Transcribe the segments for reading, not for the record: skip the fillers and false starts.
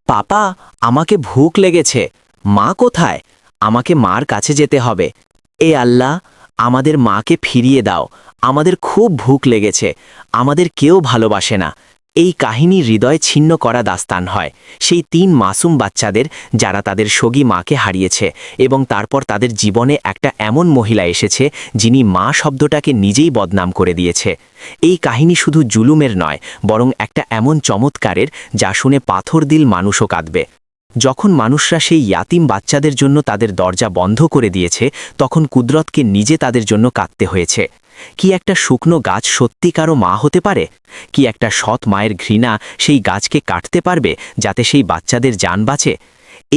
পাপা, আমাকে ভুক লেগেছে। মা কোথায়? আমাকে মার কাছে যেতে হবে। এ আল্লাহ, আমাদের মাকে ফিরিয়ে দাও। আমাদের খুব ভুক লেগেছে। আমাদের কেউ ভালোবাসে না। এই কাহিনী হৃদয় ছিন্ন করা দাস্তান হয় সেই ৩ মাসুম বাচ্চাদের, যারা তাদের সগী মাকে হারিয়েছে, এবং তারপর তাদের জীবনে একটা এমন মহিলা এসেছে যিনি মা শব্দটাকে নিজেই বদনাম করে দিয়েছে। এই কাহিনী শুধু জুলুমের নয়, বরং একটা এমন চমৎকারের যা শুনে পাথর দিল মানুষও কাঁদবে। যখন মানুষরা সেই ইয়াতিম বাচ্চাদের জন্য তাদের দরজা বন্ধ করে দিয়েছে, তখন কুদরতকে নিজে তাদের জন্য কাঁদতে হয়েছে। কি একটা শুকনো গাছ সত্যিকারও মা হতে পারে? কি একটা সৎ মায়ের ঘৃণা সেই গাছকে কাটতে পারবে যাতে সেই বাচ্চাদের জান বাঁচে?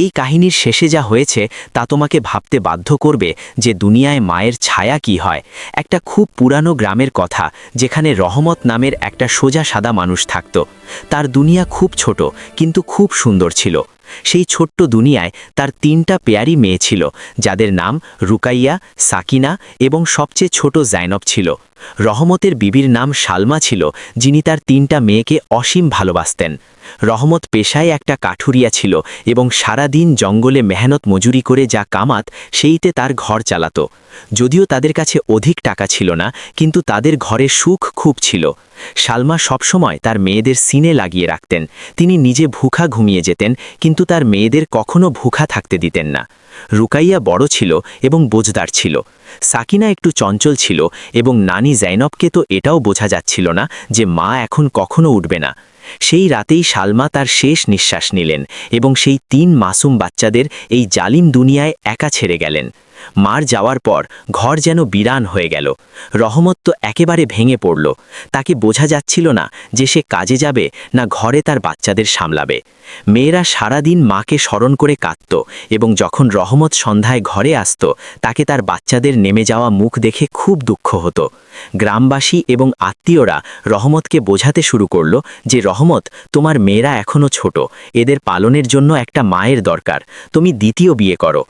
এই কাহিনীর শেষে যা হয়েছে তা তোমাকে ভাবতে বাধ্য করবে যে দুনিয়ায় মায়ের ছায়া কি হয়। একটা খুব পুরানো গ্রামের কথা, যেখানে রহমত নামের একটা সোজা সাদা মানুষ থাকত। তার দুনিয়া খুব ছোট, কিন্তু খুব সুন্দর ছিল। সেই ছোট্ট দুনিয়ায় তার ৩টা পেয়ারি মেয়ে ছিল, যাদের নাম রুকাইয়া, সাকিনা এবং সবচেয়ে ছোট জাইনব ছিল। রহমতের বিবির নাম সালমা ছিল, যিনি তার ৩টা মেয়েকে অসীম ভালোবাসতেন। রহমত পেশায় একটা কাঠুরিয়া ছিল এবং সারা দিন জঙ্গলে মেহনত মজুরি করে যা কামাত সেইতে তার ঘর চালাত। যদিও তাদের কাছে অধিক টাকা ছিল না, কিন্তু তাদের ঘরে সুখ খুব ছিল। সালমা সবসময় তার মেয়েদের সিনে লাগিয়ে রাখতেন। তিনি নিজে ভুখা ঘুমিয়ে যেতেন, কিন্তু তার মেয়েদের কখনো ভুখা থাকতে দিতেন না। রুকাইয়া বড় ছিল এবং বোঝদার ছিল। সাকিনা একটু চঞ্চল ছিল, এবং নানি জাইনবকে তো এটাও বোঝা যাচ্ছিল না যে মা এখন কখনো উঠবে না। সেই রাতেই সালমা তার শেষ নিঃশ্বাস নিলেন এবং সেই ৩ মাসুম বাচ্চাদের এই জালিম দুনিয়ায় একা ছেড়ে গেলেন। মার যাওয়ার পর ঘর যেন বিরান হয়ে গেল। রহমত তো একেবারে ভেঙে পড়ল। তাকে বোঝা যাচ্ছিল না যে সে কাজে যাবে না ঘরে তার বাচ্চাদের সামলাবে। মেয়েরা সারাদিন মাকে স্মরণ করে কাঁদত, এবং যখন রহমত সন্ধ্যায় ঘরে আসত, তাকে তার বাচ্চাদের নেমে যাওয়া মুখ দেখে খুব দুঃখ হতো। গ্রামবাসী এবং আত্মীয়রা রহমতকে বোঝাতে শুরু করল যে রহমত, তোমার মেয়েরা এখনও ছোট, এদের পালনের জন্য একটা মায়ের দরকার, তুমি দ্বিতীয় বিয়ে করো।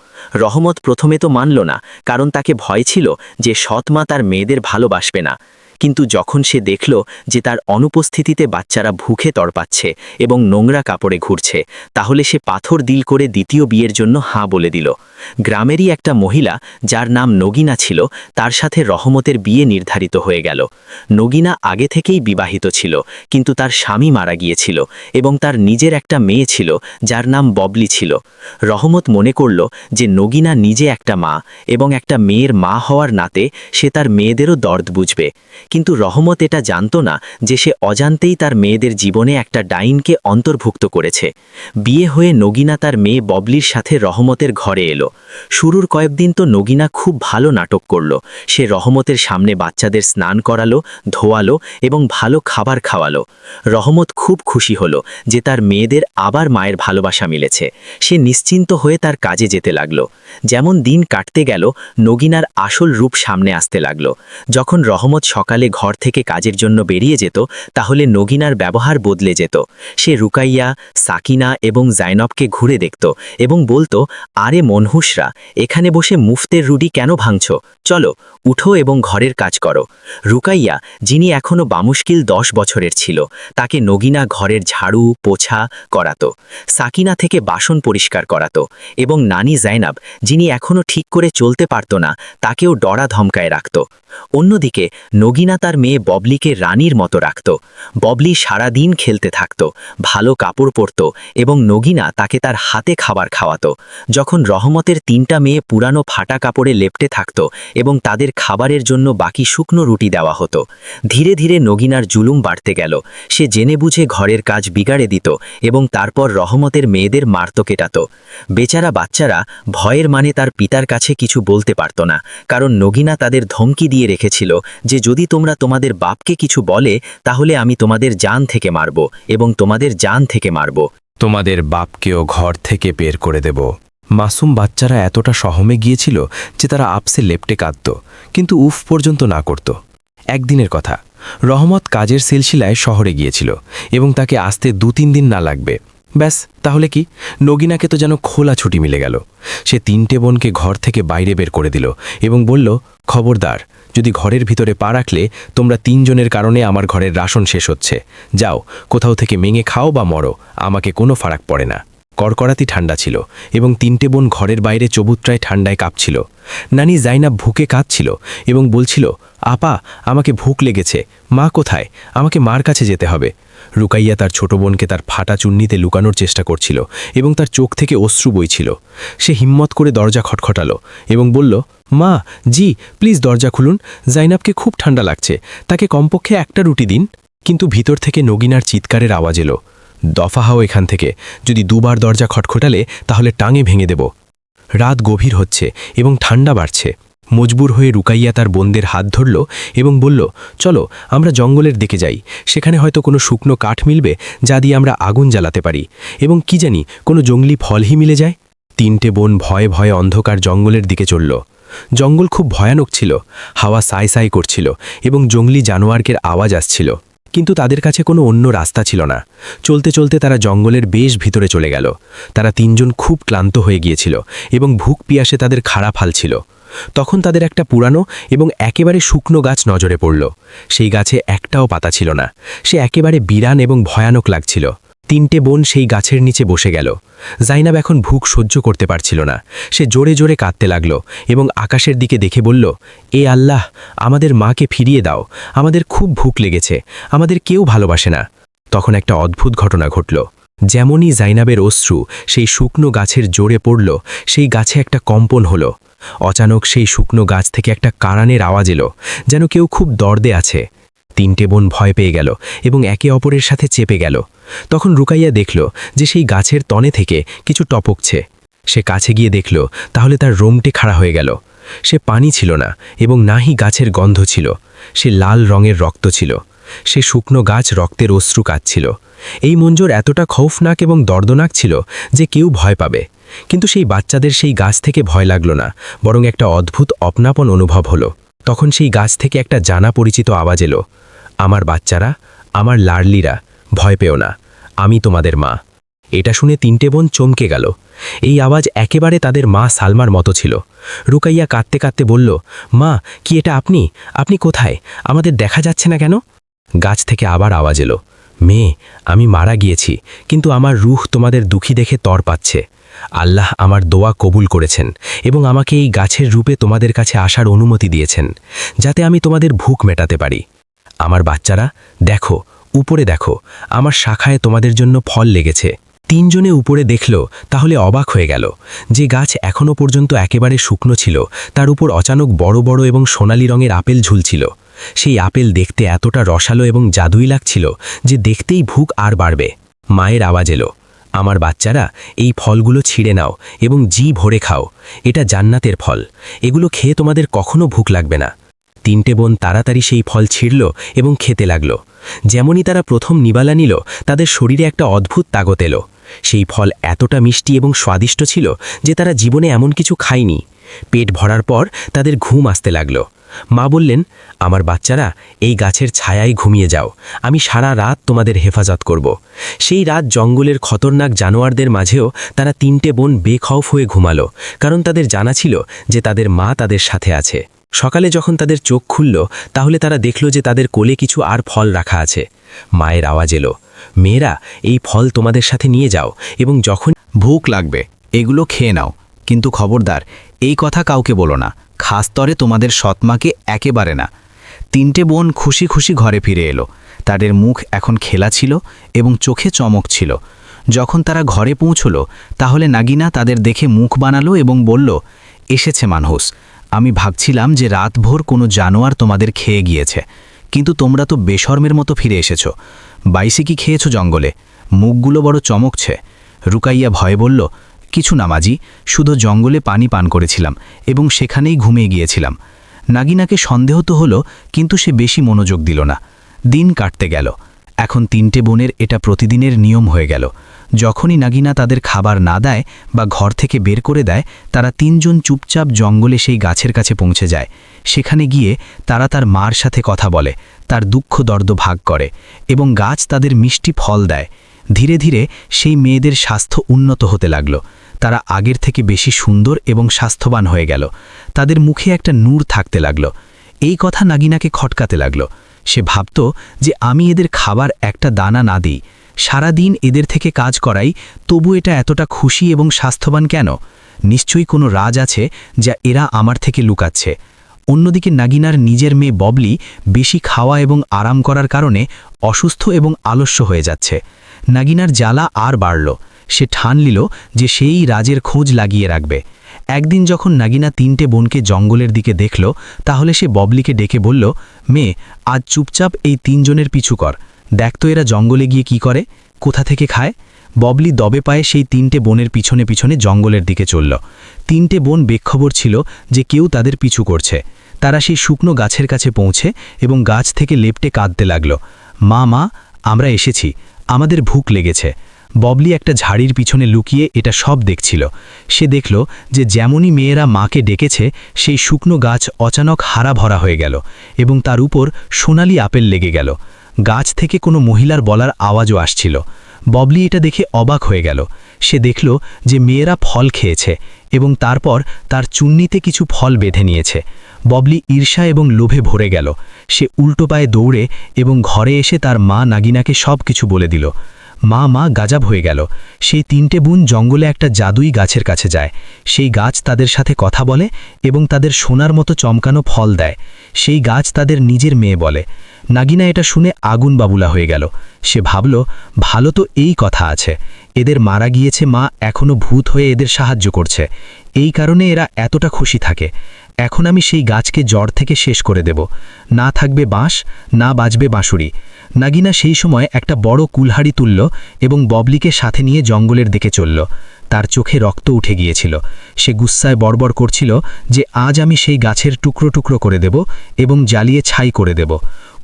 রহমত প্রথমে তো মানল না, কারণ তাকে ভয় ছিল যে সৎ মা তার মেয়েদের ভালোবাসবে না। কিন্তু যখন সে দেখল যে তার অনুপস্থিতিতে বাচ্চারা ভুখে তড়পাচ্ছে এবং নোংরা কাপড়ে ঘুরছে, তাহলে সে পাথর দিল করে দ্বিতীয় বিয়ের জন্য হাঁ বলে দিল। গ্রামেরই একটা মহিলা, যার নাম নগিনা ছিল, তার সাথে রহমতের বিয়ে নির্ধারিত হয়ে গেল। নগিনা আগে থেকেই বিবাহিত ছিল, কিন্তু তার স্বামী মারা গিয়েছিল এবং তার নিজের একটা মেয়ে ছিল, যার নাম ববলি ছিল। রহমত মনে করল যে নগিনা নিজে একটা মা, এবং একটা মেয়ের মা হওয়ার নাতে সে তার মেয়েদেরও দর্দ বুঝবে। কিন্তু রহমত এটা জানত না যে সে অজান্তেই তার মেয়েদের জীবনে একটা ডাইনকে অন্তর্ভুক্ত করেছে। বিয়ে হয়ে নগিনা তার মেয়ে ববলির সাথে রহমতের ঘরে এলো। শুরুর কয়েকদিন তো নগিনা খুব ভালো নাটক করল। সে রহমতের সামনে বাচ্চাদের স্নান করালো, ধোয়ালো এবং ভালো খাবার খাওয়ালো। রহমত খুব খুশি হলো যে তার মেয়েদের আবার মায়ের ভালোবাসা মিলেছে। সে নিশ্চিন্ত হয়ে তার কাজে যেতে লাগলো। যেমন দিন কাটতে গেল, নগিনার আসল রূপ সামনে আসতে লাগলো। যখন রহমত সকালে ঘর থেকে কাজের জন্য বেরিয়ে যেত, তাহলে নগিনার ব্যবহার বদলে যেত। সে রুকাইয়া, সাকিনা এবং জাইনবকে ঘুরে দেখত এবং বলতো, আরে মনহুসরা, এখানে বসে মুফতের রুডি কেন ভাঙছ? চলো, উঠো এবং ঘরের কাজ করো। রুকাইয়া, যিনি এখনও বামুশকিল 10 বছরের ছিল, তাকে নগিনা ঘরের ঝাড়ু পোছা করাতো। সাকিনা থেকে বাসন পরিষ্কার করাতো, এবং নানি জাইনাব, যিনি এখনও ঠিক করে চলতে পারত না, তাকেও ডরা ধমকায় রাখত। অন্যদিকে নগিনা তার মেয়ে ববলিকে রানীর মতো রাখত। ববলি সারা দিন খেলতে থাকত, ভালো কাপড় পরত, এবং নগিনা তাকে তার হাতে খাবার খাওয়াতো। যখন রহমতের 3টা মেয়ে পুরানো ফাটা কাপড়ে লেপ্টে থাকত এবং তাদের খাবারের জন্য বাকি শুকনো রুটি দেওয়া হতো, ধীরে ধীরে নগিনার জুলুম বাড়তে গেল। সে জেনে বুঝে ঘরের কাজ বিগাড়ে দিত এবং তারপর রহমতের মেয়েদের মারত কেটাত। বেচারা বাচ্চারা ভয়ের মানে তার পিতার কাছে কিছু বলতে পারত না, কারণ নগিনা তাদের ধমকি দিয়ে রেখেছিল যে যদি তোমরা তোমাদের বাপকে কিছু বলে, তাহলে আমি তোমাদের জান থেকে মারব এবং তোমাদের জান থেকে মারব। তোমাদের বাপকেও ঘর থেকে বের করে দেব। মাসুম বাচ্চারা এতটা সহমে গিয়েছিল যে তারা আপসে লেপ্টে কাঁদত, কিন্তু উফ পর্যন্ত না করত। একদিনের কথা, রহমত কাজের সিলসিলায় শহরে গিয়েছিল এবং তাকে আসতে 2-3 দিন না লাগবে। ব্যাস, তাহলে কি, নগিনাকে তো যেন খোলা ছুটি মিলে গেল। সে 3টে বোনকে ঘর থেকে বাইরে বের করে দিল এবং বলল, খবরদার, যদি ঘরের ভিতরে পা রাখলে তোমরা 3 জনের কারণে আমার ঘরের রাশন শেষ হচ্ছে। যাও, কোথাও থেকে মেঙে খাও বা মরো, আমাকে কোনো ফারাক পড়ে না। কড়কড়াতি ঠান্ডা ছিল এবং 3টে বোন ঘরের বাইরে চবুতরায় ঠান্ডায় কাঁপছিল। নানি জাইনাব ভুকে কাঁদছিল এবং বলছিল, আপা, আমাকে ভুক লেগেছে, মা কোথায়, আমাকে মার কাছে যেতে হবে। রুকাইয়া তার ছোট বোনকে তার ফাটা চুন্নিতে লুকানোর চেষ্টা করছিল এবং তার চোখ থেকে অশ্রু বইছিল। সে হিম্মত করে দরজা খটখটালো এবং বলল, মা, জি, প্লিজ দরজা খুলুন, জাইনাবকে খুব ঠান্ডা লাগছে, তাকে কমপক্ষে একটা রুটি দিন। কিন্তু ভিতর থেকে নগিনার চিৎকারের আওয়াজ এলো, দফা হও এখান থেকে, যদি 2বার দরজা খটখটালে তাহলে টাঙে ভেঙে দেব। রাত গভীর হচ্ছে এবং ঠান্ডা বাড়ছে। মজবুর হয়ে রুকাইয়া তার বোনদের হাত ধরল এবং বলল, চলো আমরা জঙ্গলের দিকে যাই, সেখানে হয়তো কোনো শুকনো কাঠ মিলবে যা দিয়ে আমরা আগুন জ্বালাতে পারি, এবং কি জানি কোনো জঙ্গলি ফলই মিলে যায়। 3টে বোন ভয়ে ভয়ে অন্ধকার জঙ্গলের দিকে চলল। জঙ্গল খুব ভয়ানক ছিল, হাওয়া সাই সাই করছিল এবং জঙ্গলি জানোয়ারের আওয়াজ আসছিল, কিন্তু তাদের কাছে কোনো অন্য রাস্তা ছিল না। চলতে চলতে তারা জঙ্গলের বেশ ভিতরে চলে গেল। তারা 3 জন খুব ক্লান্ত হয়ে গিয়েছিল এবং ভুক পিয়াসে তাদের খাড়া ফালছিল। তখন তাদের একটা পুরানো এবং একেবারে শুকনো গাছ নজরে পড়ল। সেই গাছে একটাও পাতা ছিল না, সে একেবারে বিরান এবং ভয়ানক লাগছিল। 3টে বোন সেই গাছের নিচে বসে গেল। জাইনাব এখন ভুক সহ্য করতে পারছিল না, সে জোরে জোরে কাঁদতে লাগল এবং আকাশের দিকে দেখে বলল, এ আল্লাহ, আমাদের মাকে ফিরিয়ে দাও, আমাদের খুব ভুক লেগেছে, আমাদের কেউ ভালোবাসে না। তখন একটা অদ্ভুত ঘটনা ঘটল। যেমনই জাইনাবের অশ্রু সেই শুকনো গাছের জোরে পড়ল, সেই গাছে একটা কম্পন হলো। অচানক সেই শুকনো গাছ থেকে একটা কারানের আওয়াজ এলো, যেন কেউ খুব দর্দে আছে। 3টে বোন ভয় পেয়ে গেল এবং একে অপরের সাথে চেপে গেল। তখন রুকাইয়া দেখল যে সেই গাছের তনে থেকে কিছু টপকছে। সে কাছে গিয়ে দেখল, তাহলে তার রোমটে খাড়া হয়ে গেল। সে পানি ছিল না এবং নাহি গাছের গন্ধ ছিল, সে লাল রঙের রক্ত ছিল। সে শুকনো গাছ রক্তের অশ্রু কাঁদছিল। এই মঞ্জর এতটা খৌফনাক এবং দর্দনাক ছিল যে কেউ ভয় পাবে, কিন্তু সেই বাচ্চাদের সেই গাছ থেকে ভয় লাগল না, বরং একটা অদ্ভুত অপনাপন অনুভব হলো। তখন সেই গাছ থেকে একটা জানা পরিচিত আওয়াজ এলো, আমার বাচ্চারা, আমার লাডলিরা, ভয় পেও না, আমি তোমাদের মা। এটা শুনে 3টে বোন চমকে গেল। এই আওয়াজ একেবারে তাদের মা সালমার মতো ছিল। রুকাইয়া কাঁদতে কাঁদতে বলল, মা, কি এটা আপনি? আপনি কোথায়? আমাদের দেখা যাচ্ছে না কেন? গাছ থেকে আবার আওয়াজ এলো, মেয়ে, আমি মারা গিয়েছি, কিন্তু আমার রূহ তোমাদের দুঃখী দেখে তর পাচ্ছে। আল্লাহ আমার দোয়া কবুল করেছেন এবং আমাকে এই গাছের রূপে তোমাদের কাছে আসার অনুমতি দিয়েছেন, যাতে আমি তোমাদের ভুক মেটাতে পারি। আমার বাচ্চারা, দেখো, উপরে দেখো, আমার শাখায় তোমাদের জন্য ফল লেগেছে। 3 জনে উপরে দেখল, তাহলে অবাক হয়ে গেল। যে গাছ এখনও পর্যন্ত একেবারে শুকনো ছিল, তার উপর অচানক বড় বড় এবং সোনালি রঙের আপেল ঝুলছিল। সেই আপেল দেখতে এতটা রসালো এবং জাদুই লাগছিল যে দেখতেই ভুক আর বাড়বে। মায়ের আওয়াজ এলো, আমার বাচ্চারা, এই ফলগুলো ছিঁড়ে নাও এবং জি ভরে খাও, এটা জান্নাতের ফল, এগুলো খেয়ে তোমাদের কখনো ভুক লাগবে না। 3টে বোন তাড়াতাড়ি সেই ফল ছিঁড়ল এবং খেতে লাগল। যেমনই তারা প্রথম নিবালা নিল, তাদের শরীরে একটা অদ্ভুত তাগত এলো। সেই ফল এতটা মিষ্টি এবং স্বাদিষ্ট ছিল যে তারা জীবনে এমন কিছু খায়নি। পেট ভরার পর তাদের ঘুম আসতে লাগল। মা বললেন, আমার বাচ্চারা, এই গাছের ছায়ায় ঘুমিয়ে যাও, আমি সারা রাত তোমাদের হেফাজত করব। সেই রাত জঙ্গলের খতরনাক জানোয়ারদের মাঝেও তারা 3টে বোন বেখৌফ হয়ে ঘুমালো, কারণ তাদের জানা ছিল যে তাদের মা তাদের সাথে আছে। সকালে যখন তাদের চোখ খুলল, তাহলে তারা দেখল যে তাদের কোলে কিছু আর ফল রাখা আছে। মায়ের আওয়াজ এলো, মেয়েরা, এই ফল তোমাদের সাথে নিয়ে যাও এবং যখন ভুক লাগবে এগুলো খেয়ে নাও, কিন্তু খবরদার এই কথা কাউকে বলো না, খাস তরে তোমাদের সৎমাকে একেবারে না। 3টে বোন খুশি খুশি ঘরে ফিরে এলো। তাদের মুখ এখন খেলা ছিল এবং চোখে চমক ছিল। যখন তারা ঘরে পৌঁছল, তাহলে নাগিনা তাদের দেখে মুখ বানালো এবং বলল, এসেছে মানহুস, আমি ভাবছিলাম যে রাতভর কোনো জানোয়ার তোমাদের খেয়ে গিয়েছে, কিন্তু তোমরা তো বেশর্মের মতো ফিরে এসেছো। বাইসে কি খেয়েছো জঙ্গলে? মুখগুলো বড় চমকছে। রুকাইয়া ভয়ে বলল, কিছু না মাজি, শুধু জঙ্গলে পানি পান করেছিলাম এবং সেখানেই ঘুমিয়ে গিয়েছিলাম। নাগিনাকে সন্দেহ তো হলো, কিন্তু সে বেশি মনোযোগ দিল না। দিন কাটতে গেল। এখন 3টে বোনের এটা প্রতিদিনের নিয়ম হয়ে গেল। যখনই নাগিনা তাদের খাবার না দেয় বা ঘর থেকে বের করে দেয়, তারা 3 জন চুপচাপ জঙ্গলে সেই গাছের কাছে পৌঁছে যায়। সেখানে গিয়ে তারা তার মার সাথে কথা বলে, তার দুঃখ দর্দ ভাগ করে এবং গাছ তাদের মিষ্টি ফল দেয়। ধীরে ধীরে সেই মেয়েদের স্বাস্থ্য উন্নত হতে লাগল। তারা আগের থেকে বেশি সুন্দর এবং স্বাস্থ্যবান হয়ে গেল। তাদের মুখে একটা নূর থাকতে লাগল। এই কথা নাগিনাকে খটকাতে লাগল। সে ভাবত যে আমি এদের খাবার একটা দানা না দিই, সারাদিন এদের থেকে কাজ করাই, তবু এটা এতটা খুশি এবং স্বাস্থ্যবান কেন? নিশ্চয়ই কোনো রাজ আছে যা এরা আমার থেকে লুকাচ্ছে। অন্যদিকে নাগিনার নিজের মেয়ে ববলি বেশি খাওয়া এবং আরাম করার কারণে অসুস্থ এবং আলস্য হয়ে যাচ্ছে। নাগিনার জ্বালা আর বাড়ল। সে ঠান নিল যে সেই রাজের খোঁজ লাগিয়ে রাখবে। একদিন যখন নাগিনা 3টে বোনকে জঙ্গলের দিকে দেখল, তাহলে সে ববলিকে ডেকে বলল, মেয়ে, আজ চুপচাপ এই 3 জনের পিছু কর। দেখ তো এরা জঙ্গলে গিয়ে কি করে, কোথা থেকে খায়। ববলি দবে পায়ে সেই 3টে বোনের পিছনে পিছনে জঙ্গলের দিকে চলল। 3টে বোন বেখবর ছিল যে কেউ তাদের পিছু করছে। তারা সেই শুকনো গাছের কাছে পৌঁছে এবং গাছ থেকে লেপ্টে কাঁদতে লাগল। মা, মা, আমরা এসেছি, আমাদের ভুক লেগেছে। ববলি একটা ঝাড়ির পিছনে লুকিয়ে এটা সব দেখছিল। সে দেখল যে যেমনই মেয়েরা মাকে ডেকেছে, সেই শুকনো গাছ অচানক হারা ভরা হয়ে গেল এবং তার উপর সোনালি আপেল লেগে গেল। গাছ থেকে কোনো মহিলার বলার আওয়াজও আসছিল। ববলি এটা দেখে অবাক হয়ে গেল। সে দেখল যে মেয়েরা ফল খেয়েছে এবং তারপর তার চুন্নিতে কিছু ফল বেঁধে নিয়েছে। ববলি ঈর্ষা এবং লোভে ভরে গেল। সে উল্টো পায়ে দৌড়ে এবং ঘরে এসে তার মা নাগিনাকে সব কিছু বলে দিল। মা গাজাব হয়ে গেল। সেই 3টে বোন জঙ্গলে একটা জাদুই গাছের কাছে যায়। সেই গাছ তাদের সাথে কথা বলে এবং তাদের সোনার মতো চমকানো ফল দেয়। সেই গাছ তাদের নিজের মেয়ে বলে। নাগিনা এটা শুনে আগুন বাবুলা হয়ে গেল। সে ভাবল, ভালো তো এই কথা আছে, এদের মারা গিয়েছে মা এখনও ভূত হয়ে এদের সাহায্য করছে, এই কারণে এরা এতটা খুশি থাকে। এখন আমি সেই গাছকে জড় থেকে শেষ করে দেব। না থাকবে বাঁশ, না বাজবে বাঁশুড়ি। নাগিনা সেই সময় একটা বড় কুলহাড়ি তুলল এবং ববলিকে সাথে নিয়ে জঙ্গলের দিকে চলল। তার চোখে রক্ত উঠে গিয়েছিল। সে গুস্সায় বড়বড় করছিল যে আজ আমি সেই গাছের টুকরো টুকরো করে দেব এবং জ্বালিয়ে ছাই করে দেব।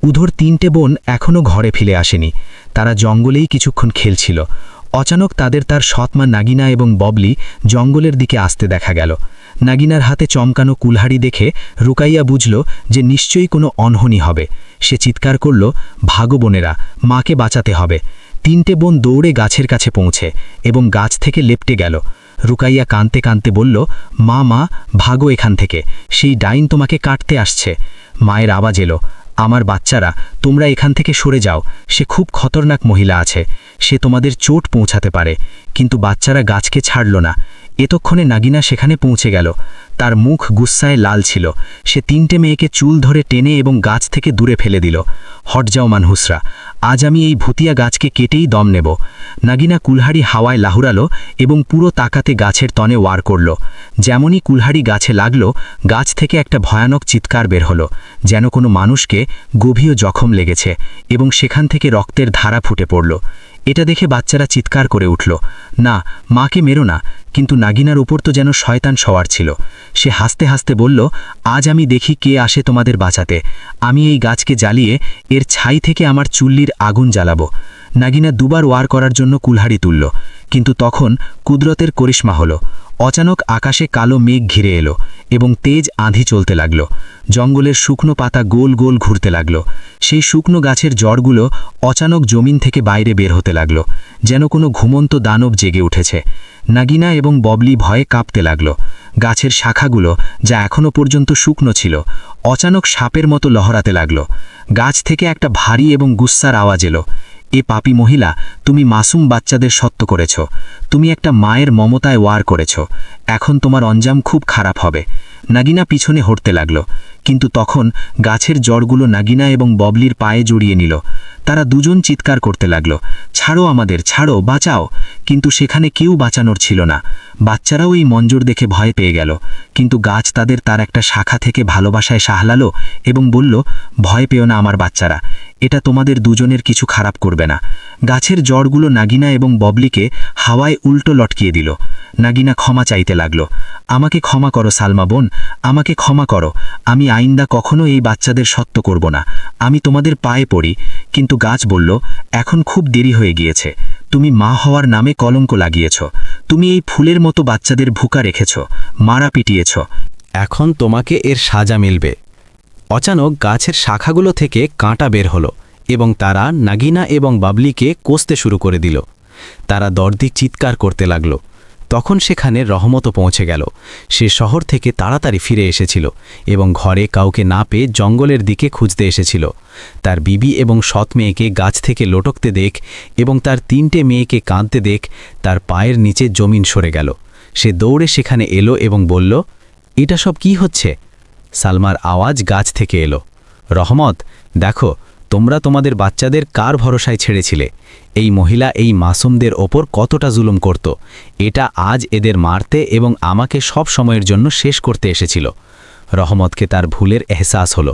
উধর 3টে বোন এখনও ঘরে ফিরে আসেনি। তারা জঙ্গলেই কিছুক্ষণ খেলছিল। অচানক তাদের তার সৎমা নাগিনা এবং ববলি জঙ্গলের দিকে আসতে দেখা গেল। নাগিনার হাতে চমকানো কুলহাড়ি দেখে রুকাইয়া বুঝল যে নিশ্চয়ই কোনো অনহনি হবে। সে চিৎকার করল, ভাগো বোনেরা, মাকে বাঁচাতে হবে। 3টে বোন দৌড়ে গাছের কাছে পৌঁছে এবং গাছ থেকে লেপ্টে গেল। রুকাইয়া কাঁদতে কাঁদতে বলল, মা, ভাগো এখান থেকে, সেই ডাইন তোমাকে কাটতে আসছে। মায়ের আওয়াজ এলো, আমার বাচ্চারা, তোমরা এখান থেকে সরে যাও, সে খুব খতরনাক মহিলা আছে, সে তোমাদের চোট পৌঁছাতে পারে। কিন্তু বাচ্চারা গাছকে ছাড়ল না। এতক্ষণে নাগিনা সেখানে পৌঁছে গেল। তার মুখ গুস্সায় লাল ছিল। সে 3টে মেয়েকে চুল ধরে টেনে এবং গাছ থেকে দূরে ফেলে দিল। হট যাও মানহুসরা, আজ আমি এই ভুতিয়া গাছকে কেটেই দম নেব। নাগিনা কুলহাড়ি হাওয়ায় লাহুরালো এবং পুরো তাকাতে গাছের তনে ওয়ার করল। যেমনই কুলহাড়ি গাছে লাগল, গাছ থেকে একটা ভয়ানক চিৎকার বের হলো, যেন কোনো মানুষকে গভীর জখম লেগেছে এবং সেখান থেকে রক্তের ধারা ফুটে পড়ল। এটা দেখে বাচ্চারা চিৎকার করে উঠল, না, মাকে মেরো না। কিন্তু নাগিনার উপর তো যেন শয়তান সওয়ার ছিল। সে হাসতে হাসতে বলল, আজ আমি দেখি কে আসে তোমাদের বাঁচাতে। আমি এই গাছকে জ্বালিয়ে এর ছাই থেকে আমার চুল্লির আগুন জ্বালাবো। নাগিনা দুবার ওয়ার করার জন্য কুলহাড়ি তুলল, কিন্তু তখন কুদরতের করিশ্মা হলো। অচানক আকাশে কালো মেঘ ঘিরে এলো এবং তেজ আঁধি চলতে লাগল। জঙ্গলের শুকনো পাতা গোল গোল ঘুরতে লাগল। সেই শুকনো গাছের জড়গুলো অচানক জমিন থেকে বাইরে বের হতে লাগল, যেন কোনো ঘুমন্ত দানব জেগে উঠেছে। নাগিনা এবং ববলি ভয়ে কাঁপতে লাগল। গাছের শাখাগুলো, যা এখনও পর্যন্ত শুকনো ছিল, অচানক সাপের মতো লহরাতে লাগল। গাছ থেকে একটা ভারী এবং গুস্সার আওয়াজ এলো, এ পাপী মহিলা, তুমি মাসুম বাচ্চাদের সত্য করেছ, তুমি একটা মায়ের মমতায় ওয়ার করেছ, এখন তোমার অঞ্জাম খুব খারাপ হবে। নাগিনা পিছনে হটতে লাগল, কিন্তু তখন গাছের জড়গুলো নাগিনা এবং ববলির পায়ে জড়িয়ে নিল। তারা দুজন চিৎকার করতে লাগল, ছাড়ো আমাদের, ছাড়ো, বাঁচাও। কিন্তু সেখানে কেউ বাঁচানোর ছিল না। বাচ্চারাও এই মঞ্জর দেখে ভয় পেয়ে গেল, কিন্তু গাছ তাদের তার একটা শাখা থেকে ভালোবাসায় সাহলালো এবং বলল, ভয় পেও না আমার বাচ্চারা, এটা তোমাদের দুজনের কিছু খারাপ করবে না। গাছের জড়গুলো নাগিনা এবং ববলিকে হাওয়ায় উল্টো লটকিয়ে দিল। নাগিনা ক্ষমা চাইতে লাগল, আমাকে ক্ষমা করো সালমা বোন, আমাকে ক্ষমা করো, আমি আইন্দা কখনো এই বাচ্চাদের সত্য করব না, আমি তোমাদের পায়ে পড়ি। কিন্তু গাছ বলল, এখন খুব দেরি হয়ে গিয়েছে, তুমি মা হওয়ার নামে কলঙ্ক লাগিয়েছ, তুমি এই ফুলের মতো বাচ্চাদের ভুকা রেখেছ, মারা পিটিয়েছ, এখন তোমাকে এর সাজা মিলবে। অচানক গাছের শাখাগুলো থেকে কাঁটা বের হলো এবং তারা নাগিনা এবং বাবলিকে কষতে শুরু করে দিল। তারা দরদি চিৎকার করতে লাগল। তখন সেখানে রহমতও পৌঁছে গেল। সে শহর থেকে তাড়াতাড়ি ফিরে এসেছিল এবং ঘরে কাউকে না পেয়ে জঙ্গলের দিকে খুঁজতে এসেছিল। তার বিবি এবং সৎ মেয়েকে গাছ থেকে লটকতে দেখ এবং তার 3টে মেয়েকে কাঁদতে দেখ তার পায়ের নিচে জমিন সরে গেল। সে দৌড়ে সেখানে এলো এবং বলল, এটা সব কি হচ্ছে? সালমার আওয়াজ গাছ থেকে এলো, রহমত, দেখো তোমরা তোমাদের বাচ্চাদের কার ভরসায় ছেড়েছিলে? এই মহিলা এই মাসুমদের ওপর কতটা জুলুম করত। এটা আজ এদের মারতে এবং আমাকে সব সময়ের জন্য শেষ করতে এসেছিল। রহমতকে তার ভুলের এহসাস হলো।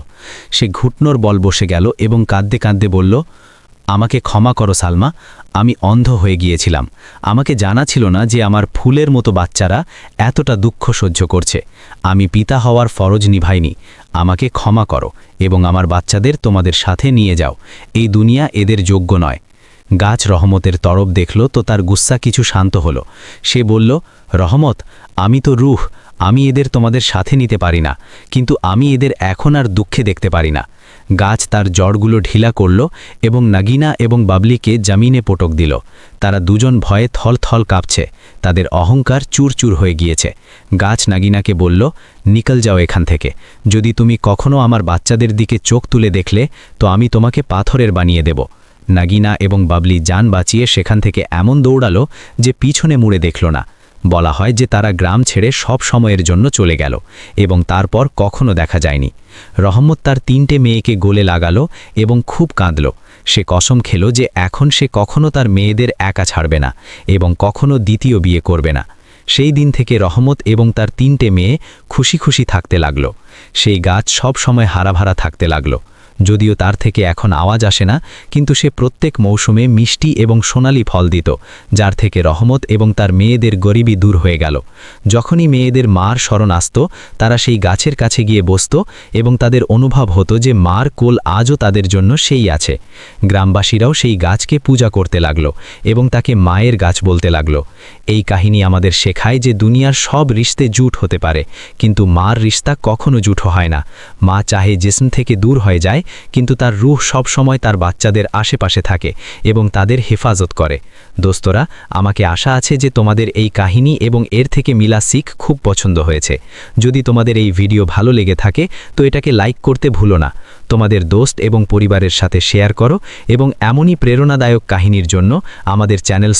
সে ঘুটনোর বল বসে গেল এবং কাঁদতে কাঁদতে বলল, আমাকে ক্ষমা করো সালমা, আমি অন্ধ হয়ে গিয়েছিলাম। আমাকে জানা ছিল না যে আমার ফুলের মতো বাচ্চারা এতটা দুঃখ সহ্য করছে। আমি পিতা হওয়ার ফরজ নিভাইনি। আমাকে ক্ষমা করো এবং আমার বাচ্চাদের তোমাদের সাথে নিয়ে যাও। এই দুনিয়া এদের যোগ্য নয়। গাছ রহমতের তরফ দেখল তো তার গুস্সা কিছু শান্ত হলো। সে বলল, রহমত, আমি তো রূহ, আমি এদের তোমাদের সাথে নিতে পারি না, কিন্তু আমি এদের এখন আর দুঃখে দেখতে পারি না। গাছ তার জড়গুলো ঢিলা করল এবং নাগিনা এবং বাবলিকে জামিনে পটক দিল। তারা দুজন ভয়ে থলথল কাঁপছে, তাদের অহংকার চুরচুর হয়ে গিয়েছে। গাছ নাগিনাকে বলল, নিকল যাও এখান থেকে। যদি তুমি কখনো আমার বাচ্চাদের দিকে চোখ তুলে দেখলে তো আমি তোমাকে পাথরের বানিয়ে দেব। নাগিনা এবং বাবলি জান বাঁচিয়ে সেখান থেকে এমন দৌড়ালো যে পিছনে মুড়ে দেখল না। বলা হয় যে তারা গ্রাম ছেড়ে সব সময়ের জন্য চলে গেল এবং তারপর কখনো দেখা যায়নি। রহমত তার 3টে মেয়েকে গলে লাগালো এবং খুব কাঁদল। সে কসম খেল যে এখন সে কখনো তার মেয়েদের একা ছাড়বে না এবং কখনো দ্বিতীয় বিয়ে করবে না। সেই দিন থেকে রহমত এবং তার 3টে মেয়ে খুশি খুশি থাকতে লাগল। সেই গাছ সব সময় হারাভারা থাকতে লাগল। যদিও তার থেকে এখন আওয়াজ আসে না, কিন্তু সে প্রত্যেক মৌসুমে মিষ্টি এবং সোনালি ফল দিত, যার থেকে রহমত এবং তার মেয়েদের গরিবি দূর হয়ে গেল। যখনই মেয়েদের মার স্মরণ আসত, তারা সেই গাছের কাছে গিয়ে বসত এবং তাদের অনুভব হতো যে মার কোল আজও তাদের জন্য সেই আছে। গ্রামবাসীরাও সেই গাছকে পূজা করতে লাগল এবং তাকে মায়ের গাছ বলতে লাগল। এই কাহিনী আমাদের শেখায় যে দুনিয়ার সব রিশতে জুট হতে পারে, কিন্তু মার রিশতা কখনো জুট হয় না। মা চাহে জিসম থেকে দূর হয়ে যায়, কিন্তু তার রূহ সব সময় তার বাচ্চাদের আশেপাশে থাকে এবং তাদের হেফাজত করে। দোস্তরা, আমাকে আশা আছে যে তোমাদের এই কাহিনী এবং এর থেকে মিলা শিখ খুব পছন্দ হয়েছে। যদি তোমাদের এই ভিডিও ভালো লেগে থাকে তো এটাকে লাইক করতে ভুলো না। তোমাদের দোস্ত এবং পরিবারের সাথে শেয়ার করো এবং এমনই প্রেরণাদায়ক কাহিনীর জন্য আমাদের চ্যানেল